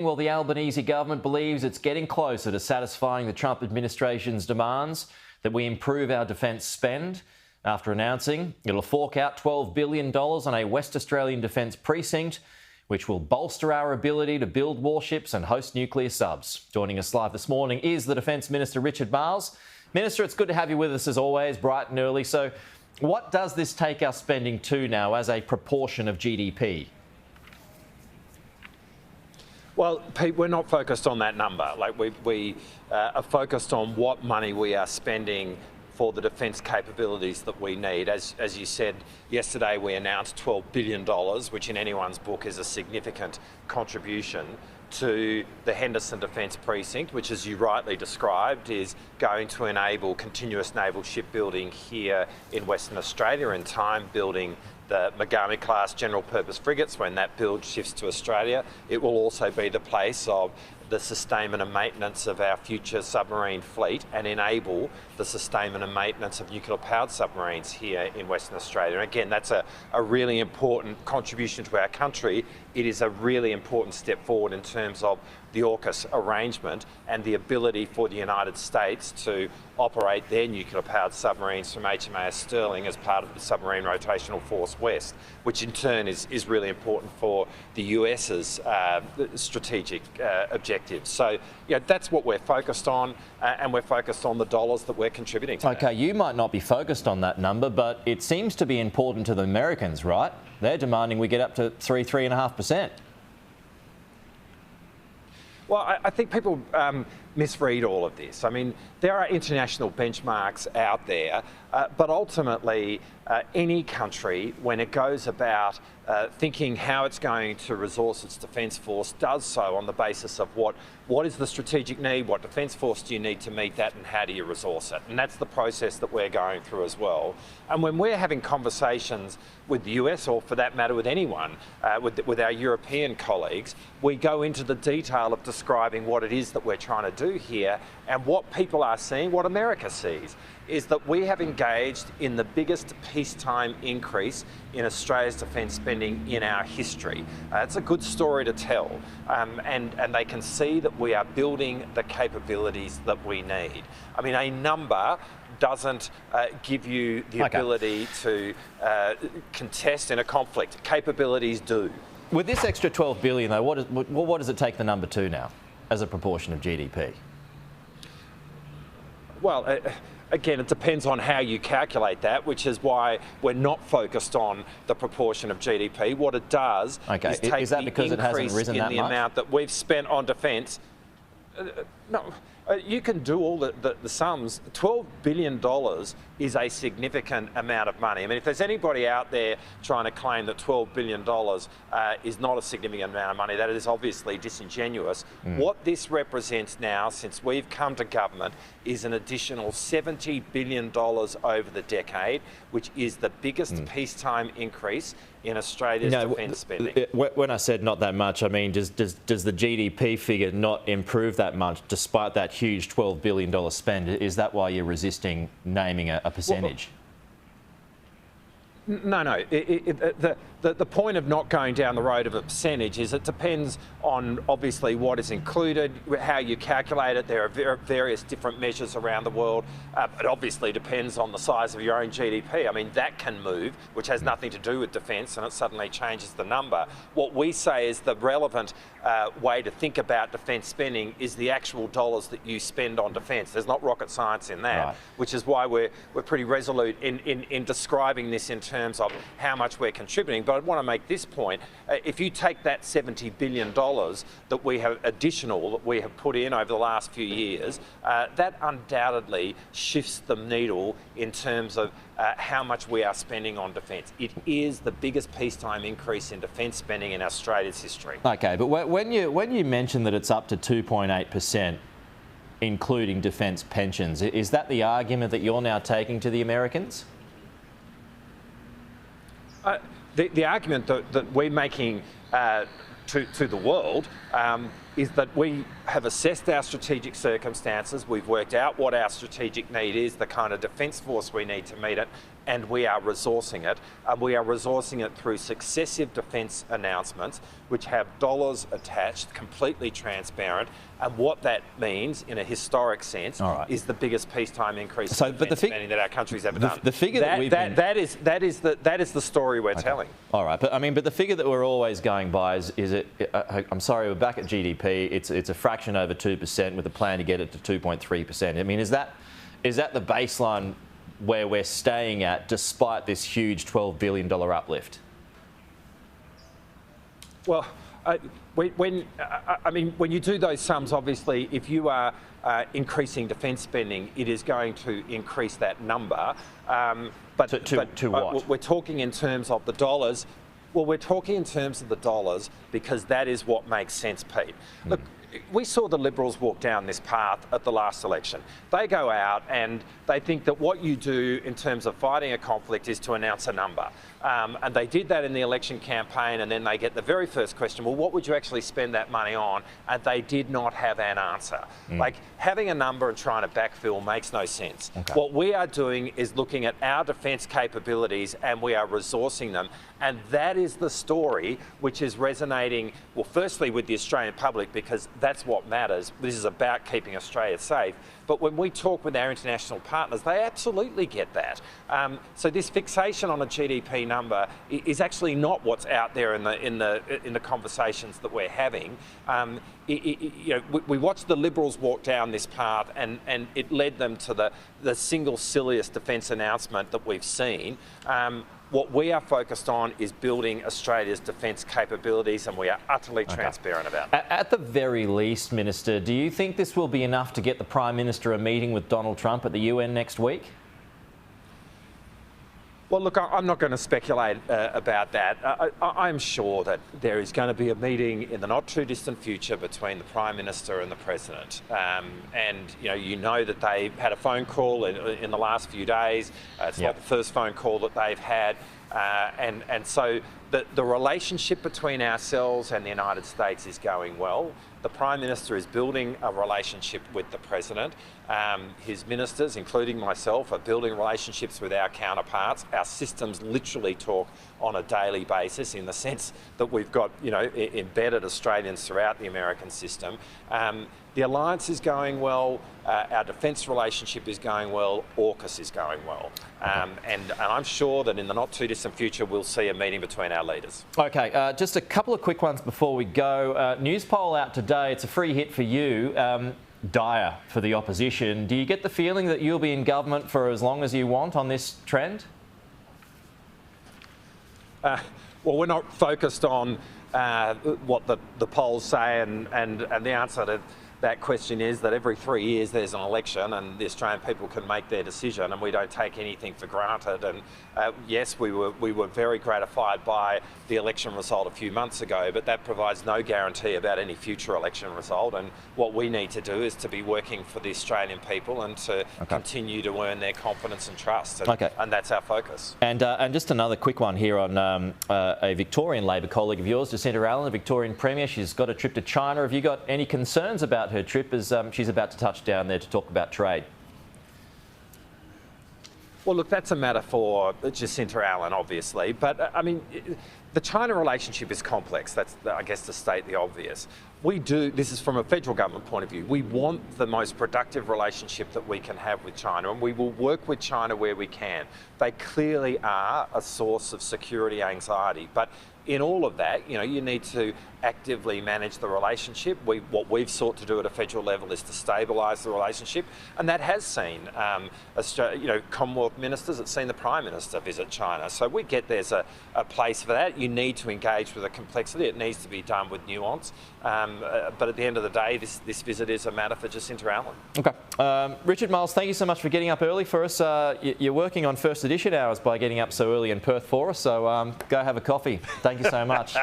Well, the Albanese government believes it's getting closer to satisfying the Trump administration's demands that we improve our defence spend after announcing it'll fork out $12 billion on a West Australian defence precinct, which will bolster our ability to build warships and host nuclear subs. Joining us live this morning is the Defence Minister, Richard Marles. Minister, it's good to have you with us as always, bright and early. So what does this take our spending to now as a proportion of GDP? Well, Pete, we're not focused on that number. We are focused on what money we are spending for the defence capabilities that we need. As you said, yesterday we announced $12 billion, which in anyone's book is a significant contribution to the Henderson Defence Precinct, which, as you rightly described, is going to enable continuous naval shipbuilding here in Western Australia, in time building the Mogami-class general-purpose frigates when that build shifts to Australia. It will also be the place of the sustainment and maintenance of our future submarine fleet and enable the sustainment and maintenance of nuclear-powered submarines here in Western Australia. And again, that's a really important contribution to our country. It is a really important step forward in terms of the AUKUS arrangement and the ability for the United States to operate their nuclear-powered submarines from HMAS Sterling as part of the Submarine Rotational Force West, which in turn is really important for the US's strategic objectives. So, that's what we're focused on, and we're focused on the dollars that we're contributing to. Okay, you might not be focused on that number, but it seems to be important to the Americans, right? They're demanding we get up to 3.5%. Well, I think people misread all of this. I mean, there are international benchmarks out there, but ultimately any country, when it goes about thinking how it's going to resource its defence force, does so on the basis of what is the strategic need, what defence force do you need to meet that, and how do you resource it? And that's the process that we're going through as well. And when we're having conversations with the US, or for that matter with anyone, with our European colleagues, we go into the detail of describing what it is that we're trying to do here, and what people are seeing, what America sees, is that we have engaged in the biggest peacetime increase in Australia's defence spending in our history. It's a good story to tell, and they can see that we are building the capabilities that we need. I mean, a number doesn't give you the ability to contest in a conflict. Capabilities do. With this extra $12 billion, though, what does it take the number to now as a proportion of GDP? Well, again, it depends on how you calculate that, which is why we're not focused on the proportion of GDP. What it does is take is that because it hasn't risen that much? In the amount that we've spent on defence. No, you can do all the sums. $12 billion is a significant amount of money. I mean, if there's anybody out there trying to claim that $12 billion is not a significant amount of money, that is obviously disingenuous. What this represents now, since we've come to government, is an additional $70 billion over the decade, which is the biggest peacetime increase in Australia's defence spending. When I said not that much, I mean, does the GDP figure not improve that much despite that huge $12 billion spend? Is that why you're resisting naming a percentage? No. The point of not going down the road of a percentage is it depends on obviously what is included, how you calculate it. There are various different measures around the world. It obviously depends on the size of your own GDP. I mean, that can move, which has nothing to do with defence, and it suddenly changes the number. What we say is the relevant way to think about defence spending is the actual dollars that you spend on defence. There's not rocket science in that, which is why we're pretty resolute in describing this in terms of how much we're contributing. But I want to make this point. If you take that $70 billion that we have put in over the last few years, that undoubtedly shifts the needle in terms of how much we are spending on defence. It is the biggest peacetime increase in defence spending in Australia's history. Okay, but when you mention that it's up to 2.8%, including defence pensions, is that the argument that you're now taking to the Americans? The argument that we're making to the world is that we have assessed our strategic circumstances, we've worked out what our strategic need is, the kind of defence force we need to meet it, and we are resourcing it. And we are resourcing it through successive defence announcements, which have dollars attached, completely transparent. And what that means, in a historic sense, is the biggest peacetime increase in defence spending that our country's ever done. The figure that is the story we're telling. All right, but the figure that we're always going by is it? I'm sorry, we're back at GDP. It's a fraction over 2% with a plan to get it to 2.3%. I mean, is that the baseline where we're staying at, despite this huge $12 billion uplift? Well, when you do those sums, obviously, if you are increasing defence spending, it is going to increase that number. But what? We're talking in terms of the dollars. Well, we're talking in terms of the dollars because that is what makes sense, Pete. Look, we saw the Liberals walk down this path at the last election. They go out and they think that what you do in terms of fighting a conflict is to announce a number. And they did that in the election campaign, and then they get the very first question, well, what would you actually spend that money on? And they did not have an answer. Like, having a number and trying to backfill makes no sense. Okay. What we are doing is looking at our defence capabilities and we are resourcing them. And that is the story which is resonating, well, firstly with the Australian public, because that's what matters. This is about keeping Australia safe. But when we talk with our international partners, they absolutely get that. So this fixation on a GDP number is actually not what's out there in the conversations that we're having. We watched the Liberals walk down this path, and it led them to the single silliest defence announcement that we've seen. What we are focused on is building Australia's defence capabilities, and we are utterly transparent about that. At the very least, Minister, do you think this will be enough to get the Prime Minister a meeting with Donald Trump at the UN next week? Well, look, I'm not going to speculate about that. I'm sure that there is going to be a meeting in the not too distant future between the Prime Minister and the President. And you know that they've had a phone call in the last few days. It's not the first phone call that they've had. And so the relationship between ourselves and the United States is going well. The Prime Minister is building a relationship with the President. His ministers, including myself, are building relationships with our counterparts. Our systems literally talk on a daily basis, in the sense that we've got embedded Australians throughout the American system. The alliance is going well. Our defence relationship is going well. AUKUS is going well. And I'm sure that in the not too distant future we'll see a meeting between our leaders. Okay, just a couple of quick ones before we go. News poll out today. It's a free hit for you. Dire for the opposition. Do you get the feeling that you'll be in government for as long as you want on this trend? Well, we're not focused on what the polls say, and the answer to that question is that every 3 years there's an election and the Australian people can make their decision, and we don't take anything for granted. And yes, we were very gratified by the election result a few months ago, but that provides no guarantee about any future election result. And what we need to do is to be working for the Australian people and to continue to earn their confidence and trust. And that's our focus. And just another quick one here on a Victorian Labor colleague of yours, Jacinta Allen, a Victorian Premier. She's got a trip to China. Have you got any concerns about her trip as she's about to touch down there to talk about trade? Well, look, that's a matter for Jacinta Allen, obviously. But, I mean, the China relationship is complex. That's, I guess, to state the obvious. This is from a federal government point of view, we want the most productive relationship that we can have with China, and we will work with China where we can. They clearly are a source of security anxiety. But in all of that, you need to actively manage the relationship. What we've sought to do at a federal level is to stabilise the relationship, and that has seen Commonwealth ministers, it's seen the Prime Minister visit China. So we get there's a place for that. You need to engage with the complexity. It needs to be done with nuance. But at the end of the day, this visit is a matter for Jacinta Allen. Okay. Richard Marles, thank you so much for getting up early for us. You're working on first edition hours by getting up so early in Perth for us, so go have a coffee. Thank you so much.